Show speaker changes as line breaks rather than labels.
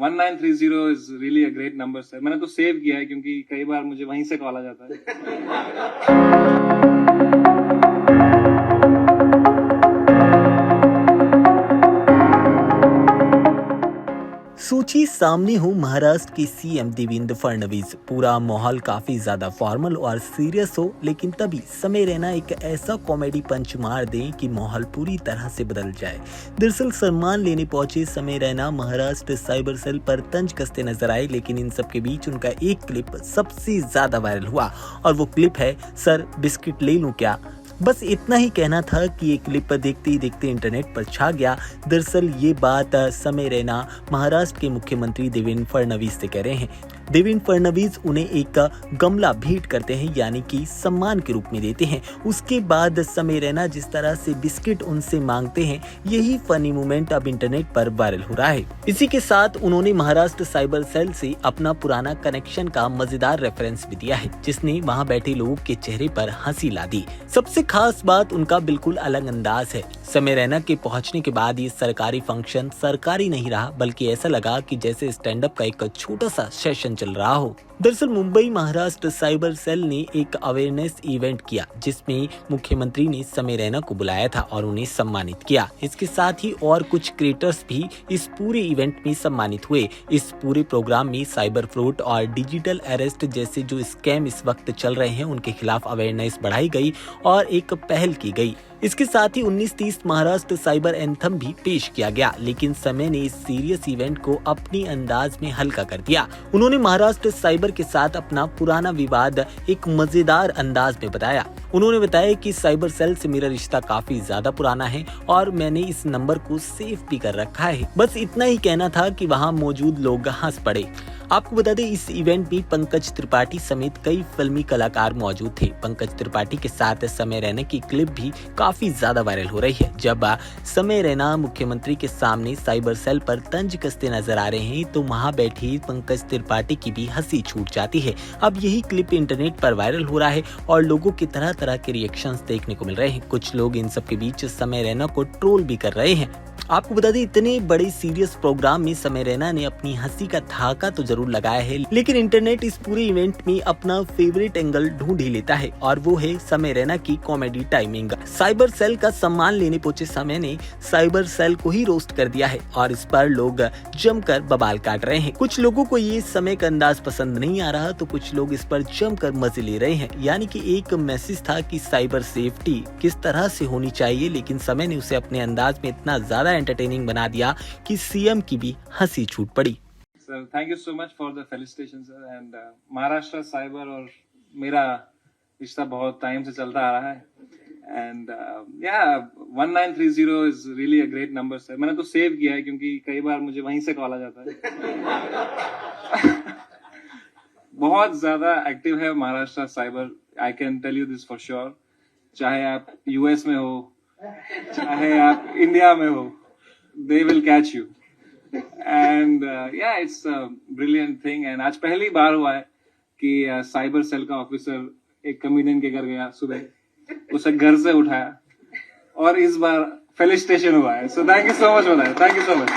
1930 is really a great number sir. मैंने तो save किया है क्योंकि कई बार मुझे वहीं से कॉल आ जाता है.
सोचिए सामने हो महाराष्ट्र के सीएम देवेंद्र फडणवीस। पूरा माहौल काफी ज्यादा फॉर्मल और सीरियस हो, लेकिन तभी समय रैना एक ऐसा कॉमेडी पंच मार दें कि माहौल पूरी तरह से बदल जाए। दरअसल सम्मान लेने पहुंचे समय रैना महाराष्ट्र साइबर सेल पर तंज कसते नजर आए, लेकिन इन सब के बीच उनका एक क्लिप सबसे ज्यादा वायरल हुआ और वो क्लिप है सर बिस्किट ले लूं क्या। बस इतना ही कहना था कि ये क्लिप देखते ही देखते इंटरनेट पर छा गया। दरअसल ये बात समय रैना महाराष्ट्र के मुख्यमंत्री देवेंद्र फडणवीस से कह रहे हैं। देवेंद्र फडणवीस उन्हें एक गमला भेंट करते हैं, यानी कि सम्मान के रूप में देते हैं। उसके बाद समय रैना जिस तरह से बिस्किट उनसे मांगते हैं, यही फनी मोमेंट अब इंटरनेट पर वायरल हो रहा है। इसी के साथ उन्होंने महाराष्ट्र साइबर सेल से अपना पुराना कनेक्शन का मजेदार रेफरेंस भी दिया है, जिसने वहां बैठे लोगों के चेहरे पर हंसी ला दी। सबसे खास बात उनका बिल्कुल अलग अंदाज है। समय रैना के पहुंचने के बाद ये सरकारी फंक्शन सरकारी नहीं रहा, बल्कि ऐसा लगा कि जैसे स्टैंड अप का एक छोटा सा सेशन चल रहा हो। दरअसल मुंबई महाराष्ट्र साइबर सेल ने एक अवेयरनेस इवेंट किया, जिसमें मुख्यमंत्री ने समय रैना को बुलाया था और उन्हें सम्मानित किया। इसके साथ ही और कुछ क्रिएटर्स भी इस पूरे इवेंट में सम्मानित हुए। इस पूरे प्रोग्राम में साइबर फ्रॉड और डिजिटल अरेस्ट जैसे जो स्कैम इस वक्त चल रहे हैं, उनके खिलाफ अवेयरनेस बढ़ाई गई और एक पहल की गई। इसके साथ ही 1930 महाराष्ट्र साइबर एंथम भी पेश किया गया, लेकिन समय ने इस सीरियस इवेंट को अपनी अंदाज में हल्का कर दिया। उन्होंने महाराष्ट्र साइबर के साथ अपना पुराना विवाद एक मजेदार अंदाज में बताया। उन्होंने बताया कि साइबर सेल से मेरा रिश्ता काफी ज्यादा पुराना है और मैंने इस नंबर को सेव भी कर रखा है। बस इतना ही कहना था कि वहाँ मौजूद लोग हंस पड़े। आपको बता दें, इस इवेंट में पंकज त्रिपाठी समेत कई फिल्मी कलाकार मौजूद थे। पंकज त्रिपाठी के साथ समय रैना की क्लिप भी काफी ज्यादा वायरल हो रही है। जब समय रैना मुख्यमंत्री के सामने साइबर सेल पर तंज कसते नजर आ रहे हैं, तो वहां बैठी पंकज त्रिपाठी की भी हंसी छूट जाती है। अब यही क्लिप इंटरनेट पर वायरल हो रहा है और लोगों के तरह तरह के रिएक्शंस देखने को मिल रहे हैं। कुछ लोग इन सब के बीच समय रैना को ट्रोल भी कर रहे हैं। आपको बता दें, इतने बड़े सीरियस प्रोग्राम में समय रैना ने अपनी हंसी का धागा तो जरूर लगाया है, लेकिन इंटरनेट इस पूरे इवेंट में अपना फेवरेट एंगल ढूंढ ही लेता है और वो है समय रैना की कॉमेडी टाइमिंग। साइबर सेल का सम्मान लेने पहुंचे समय ने साइबर सेल को ही रोस्ट कर दिया है और इस पर लोग जमकर बवाल काट रहे हैं। कुछ लोगों को ये समय का अंदाज पसंद नहीं आ रहा, तो कुछ लोग इस पर जमकर मजे ले रहे हैं। यानी कि एक मैसेज था कि साइबर सेफ्टी किस तरह से होनी चाहिए, लेकिन समय ने उसे अपने अंदाज में इतना ज्यादा एंटरटेनिंग बना दिया कि सीएम की भी हंसी छूट पड़ी।
Sir, thank you so much for the felicitations sir. And Maharashtra cyber और मेरा रिश्ता बहुत टाइम से चलता आ रहा है। And yeah, 1930 is really a great number sir. मैंने तो सेव किया है क्योंकि कई बार मुझे वहीं से कॉल आ जाता है। बहुत ज्यादा एक्टिव है Maharashtra cyber, I can tell you this for sure. चाहे आप यूएस में हो, चाहे आप इंडिया में हो, they will catch you. And yeah, it's a brilliant thing. And आज पहली बार हुआ है कि साइबर सेल का ऑफिसर एक कमेडियन के घर गया सुबह, उसे घर से उठाया और इस बार फेलिसिटेशन हुआ है। So thank you so much for that. Thank you so much.